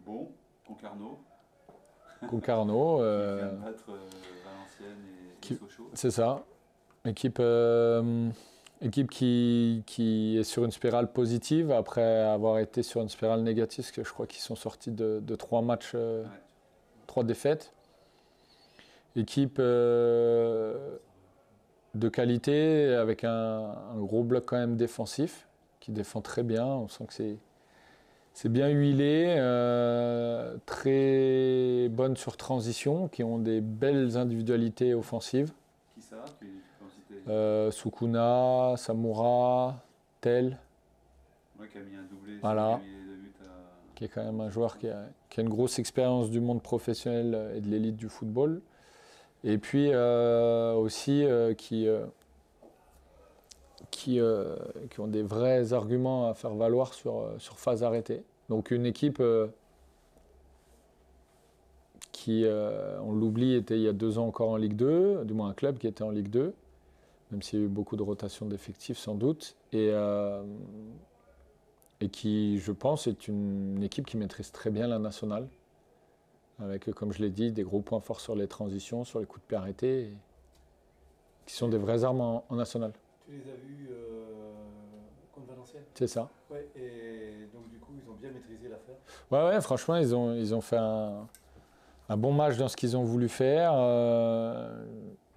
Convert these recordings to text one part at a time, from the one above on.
Bon, Concarneau. Concarneau. Qui vient de battre Valenciennes et Sochaux. C'est ça. Équipe qui est sur une spirale positive après avoir été sur une spirale négative, parce que je crois qu'ils sont sortis de 3 matchs, 3 défaites. Équipe de qualité avec un gros bloc quand même défensif qui défend très bien. On sent que c'est bien huilé, très bonne sur transition, qui ont des belles individualités offensives. Qui ça? Sukuna, Samoura, Tel. Ouais, qui a mis un doublé, voilà. Qui a mis les 2 buts qui est quand même un joueur qui a une grosse expérience du monde professionnel et de l'élite du football. Et puis aussi qui ont des vrais arguments à faire valoir sur phase arrêtée. Donc une équipe qui, on l'oublie, était il y a 2 ans encore en Ligue 2, du moins un club qui était en Ligue 2, même s'il y a eu beaucoup de rotation d'effectifs sans doute, et qui, je pense, est une équipe qui maîtrise très bien la nationale, avec, comme je l'ai dit, des gros points forts sur les transitions, sur les coups de pied arrêtés, et qui sont des vraies armes en national. Tu les as vus contre Valenciennes? C'est ça. Ouais, et donc du coup, ils ont bien maîtrisé l'affaire. Ouais, franchement, ils ont fait un bon match dans ce qu'ils ont voulu faire.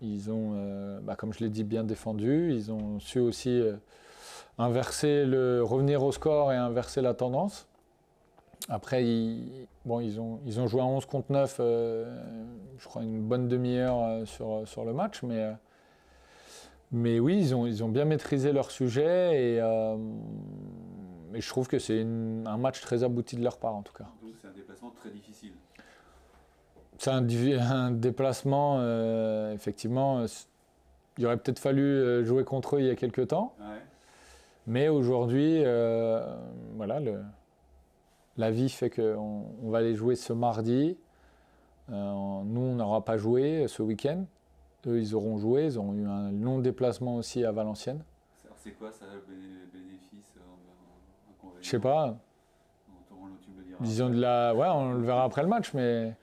Ils ont, comme je l'ai dit, bien défendu. Ils ont su aussi revenir au score et inverser la tendance. Après, ils ont joué à 11 contre 9, je crois une bonne demi-heure sur le match, mais oui, ils ont bien maîtrisé leur sujet et je trouve que c'est un match très abouti de leur part en tout cas. Donc c'est un déplacement très difficile. C'est un déplacement, effectivement, il aurait peut-être fallu jouer contre eux il y a quelques temps. Ouais. Mais aujourd'hui, voilà, la vie fait qu'on va aller jouer ce mardi. Nous, on n'aura pas joué ce week-end. Eux, ils auront joué. Ils ont eu un long déplacement aussi à Valenciennes. Alors c'est quoi ça, le bénéfice, inconvénient? Je sais pas. Tu me le diras. Disons ouais, on le verra après le match, mais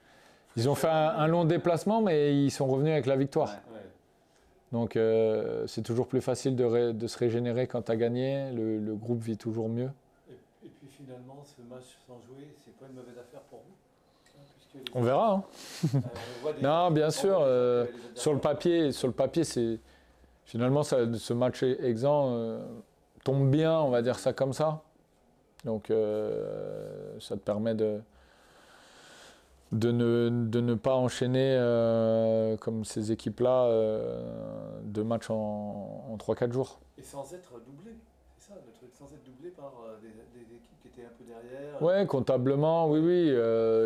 ils ont fait un long déplacement, mais ils sont revenus avec la victoire. Ouais. Donc c'est toujours plus facile de se régénérer quand tu as gagné. Le groupe vit toujours mieux. Et puis finalement, ce match sans jouer, c'est pas une mauvaise affaire pour vous? On verra. Hein. Non, bien sûr. Sur le papier, c'est finalement ce match exempt tombe bien, on va dire ça comme ça. Donc ça te permet de ne pas enchaîner comme ces équipes-là 2 matchs en 3-4 jours. Et sans être doublé, c'est ça le truc, sans être doublé par des équipes qui étaient un peu derrière. Ouais, comptablement, oui.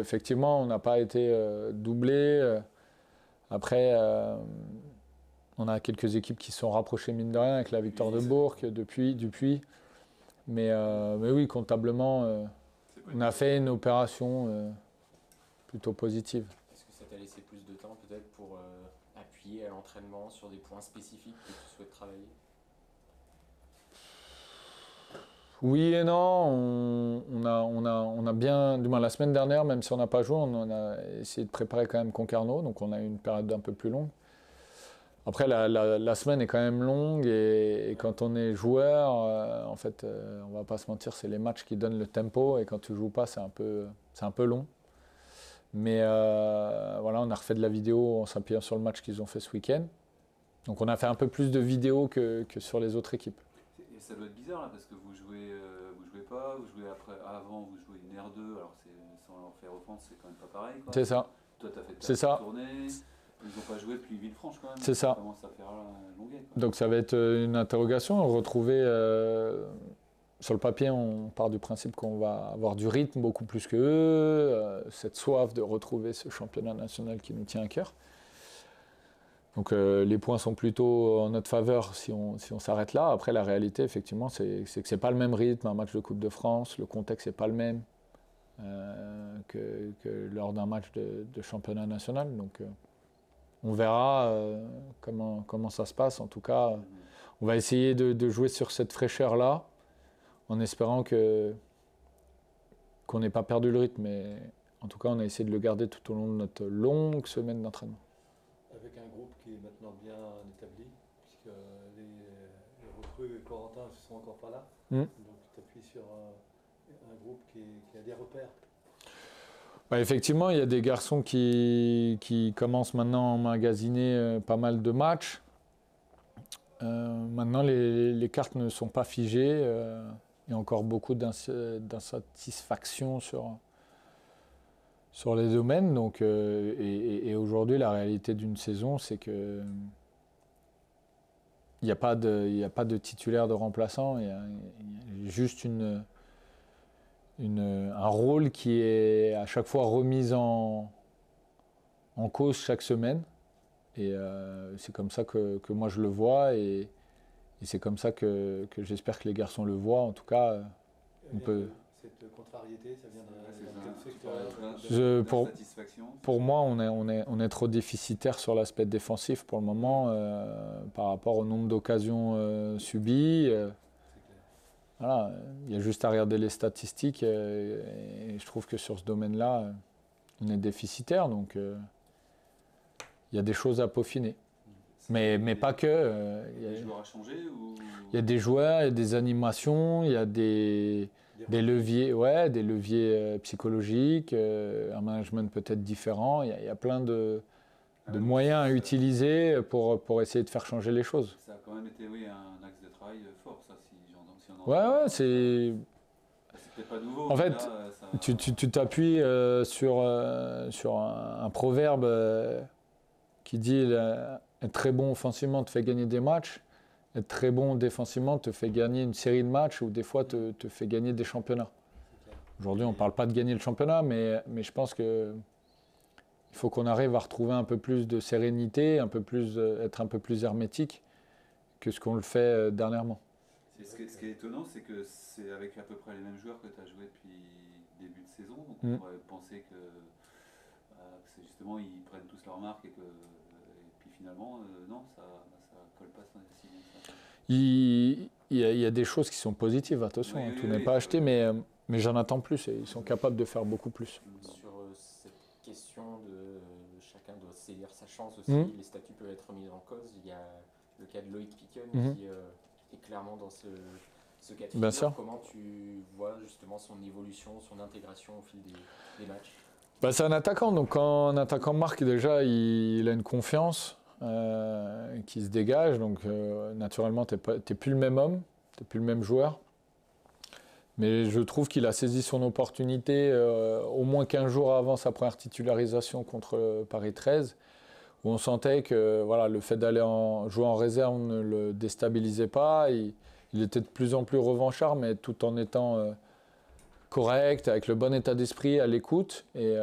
Effectivement, on n'a pas été doublé. Après, on a quelques équipes qui se sont rapprochées mine de rien avec la victoire de Bourg depuis. Mais oui, comptablement, on a fait une opération plutôt positive. Est-ce que ça t'a laissé plus de temps peut-être pour appuyer à l'entraînement sur des points spécifiques que tu souhaites travailler? Oui et non, on a bien, du moins la semaine dernière, même si on n'a pas joué, on a essayé de préparer quand même Concarneau, donc on a eu une période un peu plus longue. Après, la semaine est quand même longue et quand on est joueur, en fait, on va pas se mentir, c'est les matchs qui donnent le tempo et quand tu joues pas, c'est un peu long. Mais voilà, on a refait de la vidéo en s'appuyant sur le match qu'ils ont fait ce week-end. Donc on a fait un peu plus de vidéos que sur les autres équipes. Et ça doit être bizarre là, parce que vous jouez pas, vous jouez avant, vous jouez une R2, alors sans leur faire offense, c'est quand même pas pareil, quoi. C'est ça. Toi, t'as fait ta tournée, ils n'ont pas joué depuis Villefranche quand même. C'est ça. Ça commence à faire longuet, quoi. Donc ça va être une interrogation, retrouver sur le papier, on part du principe qu'on va avoir du rythme beaucoup plus qu'eux, cette soif de retrouver ce championnat national qui nous tient à cœur. Donc les points sont plutôt en notre faveur si on s'arrête là. Après la réalité effectivement c'est que c'est pas le même rythme, un match de Coupe de France, le contexte n'est pas le même que lors d'un match de championnat national. Donc on verra comment ça se passe. En tout cas, on va essayer de jouer sur cette fraîcheur-là en espérant qu'on qu'on n'ait pas perdu le rythme, mais en tout cas, on a essayé de le garder tout au long de notre longue semaine d'entraînement. Avec un groupe qui est maintenant bien établi, puisque les recrues Corentin ne sont encore pas là. Donc tu t'appuies sur un groupe qui a des repères. Bah, effectivement, il y a des garçons qui commencent maintenant à emmagasiner pas mal de matchs. Maintenant, les cartes ne sont pas figées. Il y a encore beaucoup d'insatisfaction sur les domaines. Donc, et aujourd'hui, la réalité d'une saison, c'est que il n'y a pas de titulaire de remplaçant. Il y a juste un rôle qui est à chaque fois remis en cause chaque semaine. Et c'est comme ça que moi je le vois. Et c'est comme ça que j'espère que les garçons le voient. En tout cas, on peut... Cette contrariété, ça vient Pour moi, on est trop déficitaire sur l'aspect défensif pour le moment par rapport au nombre d'occasions subies. Voilà, il y a juste à regarder les statistiques et je trouve que sur ce domaine-là, on est déficitaire. Donc, il y a des choses à peaufiner. Mais pas que. Il y a des joueurs à changer ou... Il y a des joueurs, il y a des animations, il y a des leviers psychologiques, un management peut-être différent. Il y a plein de moyens à utiliser pour essayer de faire changer les choses. Ça a quand même été un axe de travail fort, ça, si on en Ouais, c'est... C'est peut-être pas nouveau. En fait, là, tu t'appuies sur un proverbe qui dit être très bon offensivement te fait gagner des matchs. Être très bon défensivement te fait gagner une série de matchs ou des fois te fait gagner des championnats. Aujourd'hui, on ne parle pas de gagner le championnat, mais je pense qu'il faut qu'on arrive à retrouver un peu plus de sérénité, être un peu plus hermétique que ce qu'on le fait dernièrement. Ce qui est étonnant, c'est que c'est avec à peu près les mêmes joueurs que tu as joué depuis le début de saison. Donc on pourrait penser que c'est justement, ils prennent tous leurs marques et puis finalement, non, ça colle pas si bien. Il y a des choses qui sont positives, attention, Oui, tout n'est pas acheté, mais j'en attends plus et ils sont capables de faire beaucoup plus. Sur cette question de chacun doit saisir sa chance aussi, les statuts peuvent être remis en cause. Il y a le cas de Loïc Piquon qui est clairement dans ce cas de figure. Bien sûr. Comment tu vois justement son évolution, son intégration au fil des matchs? C'est un attaquant, donc quand un attaquant marque déjà, il a une confiance qui se dégage, donc naturellement t'es plus le même homme, t'es plus le même joueur. Mais je trouve qu'il a saisi son opportunité au moins 15 jours avant sa première titularisation contre Paris 13, où on sentait que voilà, le fait d'aller jouer en réserve ne le déstabilisait pas. Il était de plus en plus revanchard, mais tout en étant correct, avec le bon état d'esprit, à l'écoute. Et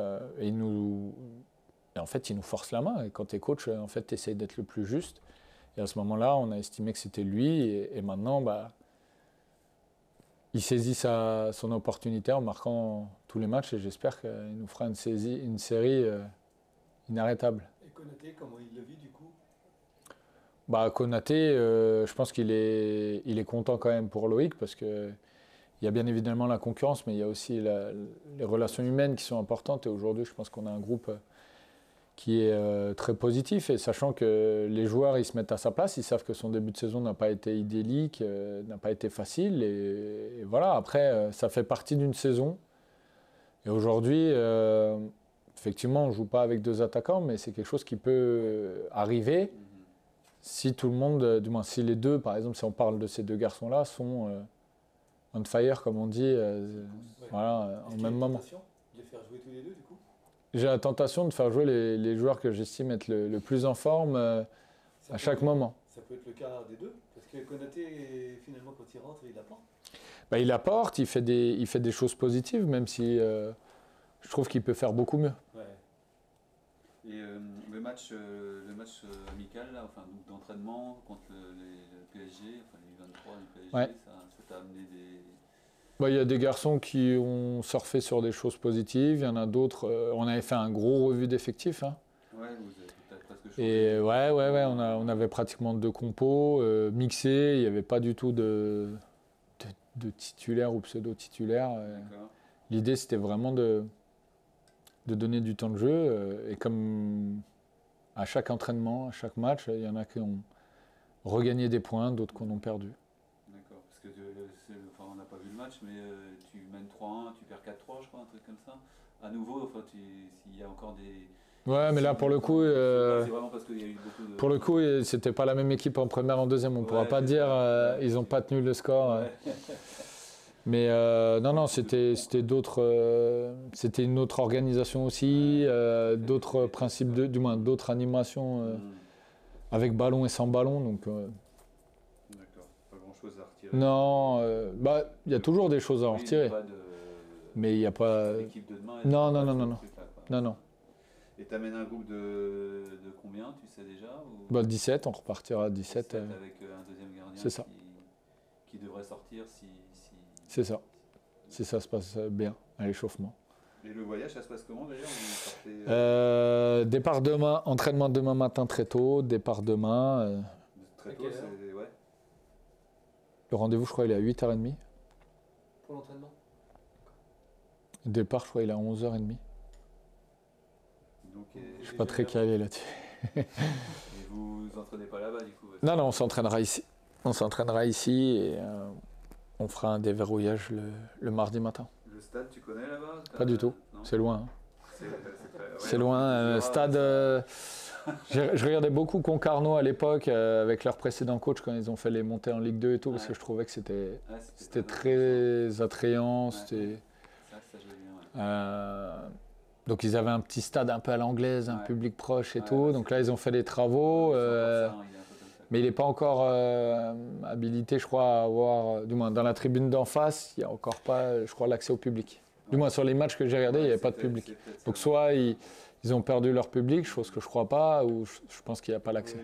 en fait, il nous force la main. Et quand tu es coach, en fait, tu essayes d'être le plus juste. Et à ce moment-là, on a estimé que c'était lui. Et maintenant, il saisit son opportunité en marquant tous les matchs. Et j'espère qu'il nous fera une série inarrêtable. Et Konaté, comment il le vit du coup? Konaté, je pense qu'il est content quand même pour Loïc parce que il y a bien évidemment la concurrence, mais il y a aussi les relations humaines qui sont importantes. Et aujourd'hui, je pense qu'on a un groupe qui est très positif. Et sachant que les joueurs, ils se mettent à sa place, ils savent que son début de saison n'a pas été idyllique, n'a pas été facile. Et voilà, après, ça fait partie d'une saison. Et aujourd'hui, effectivement, on ne joue pas avec deux attaquants, mais c'est quelque chose qui peut arriver si tout le monde, du moins si les deux, par exemple, si on parle de ces deux garçons-là, sont on fire, comme on dit, voilà, en même moment. De les faire jouer tous les deux, du coup? J'ai la tentation de faire jouer les joueurs que j'estime être le plus en forme à chaque moment. Ça peut être le cas des deux, parce que Konaté, finalement, quand il rentre, il apporte. Il apporte, il fait des choses positives, même si je trouve qu'il peut faire beaucoup mieux. Ouais. Et le match amical, là, enfin, d'entraînement contre le PSG, enfin les 23 du PSG, ça t'a amené des... Il y a des garçons qui ont surfé sur des choses positives, il y en a d'autres. On avait fait un gros revue d'effectifs. Hein. Ouais, vous avez peut-être presque changé. Et on avait pratiquement 2 compos mixés, il n'y avait pas du tout de titulaire ou pseudo-titulaire. l'idée, c'était vraiment de donner du temps de jeu. Et comme à chaque entraînement, à chaque match, il y en a qui ont regagné des points, d'autres qui en ont perdu. D'accord, parce que on n'a pas vu le match, mais tu mènes 3-1, tu perds 4-3, je crois, un truc comme ça. À nouveau, s'il y a encore des... Ouais, mais là, pour le coup, c'est vraiment parce qu'il y a eu beaucoup de... pour le coup, c'était pas la même équipe en première, en deuxième. On ne pourra pas dire ils n'ont pas tenu le score. Ouais. Mais non, c'était d'autres. C'était une autre organisation aussi, d'autres principes, du moins d'autres animations avec ballon et sans ballon. Donc, D'accord, pas grand-chose à retirer. non, il y a toujours des choses à en retirer. Mais il n'y a pas. L'équipe de demain. Non. Et tu amènes un groupe de combien, tu sais déjà ou... 17, on repartira à 17. Avec un deuxième gardien C'est ça. Qui devrait sortir si... C'est ça. Si ça se passe bien à l'échauffement. Et le voyage, ça se passe comment d'ailleurs Départ demain, entraînement demain matin très tôt, départ demain. Très tôt, c'est... Ouais. Le rendez-vous, je crois, il est à 8h30. Pour l'entraînement? Le départ, je crois, il est à 11h30. Donc, je suis pas très calé là-dessus. Et vous entraînez pas là-bas du coup? Non, on s'entraînera ici. On s'entraînera ici et on fera un déverrouillage le mardi matin. Le stade, tu connais là-bas? Pas du tout, c'est loin. Hein. C'est loin. Stade, je regardais beaucoup Concarneau à l'époque avec leur précédent coach quand ils ont fait les montées en Ligue 2 et tout, parce que je trouvais que c'était très attrayant. Donc ils avaient un petit stade un peu à l'anglaise, un public proche et tout. Donc là ils ont fait des travaux, mais il n'est pas encore habilité, je crois, à avoir, du moins dans la tribune d'en face, il n'y a encore pas, je crois, l'accès au public. Du moins sur les matchs que j'ai regardés, il n'y avait pas de public. Donc soit ils ont perdu leur public, chose que je ne crois pas, ou je pense qu'il n'y a pas l'accès.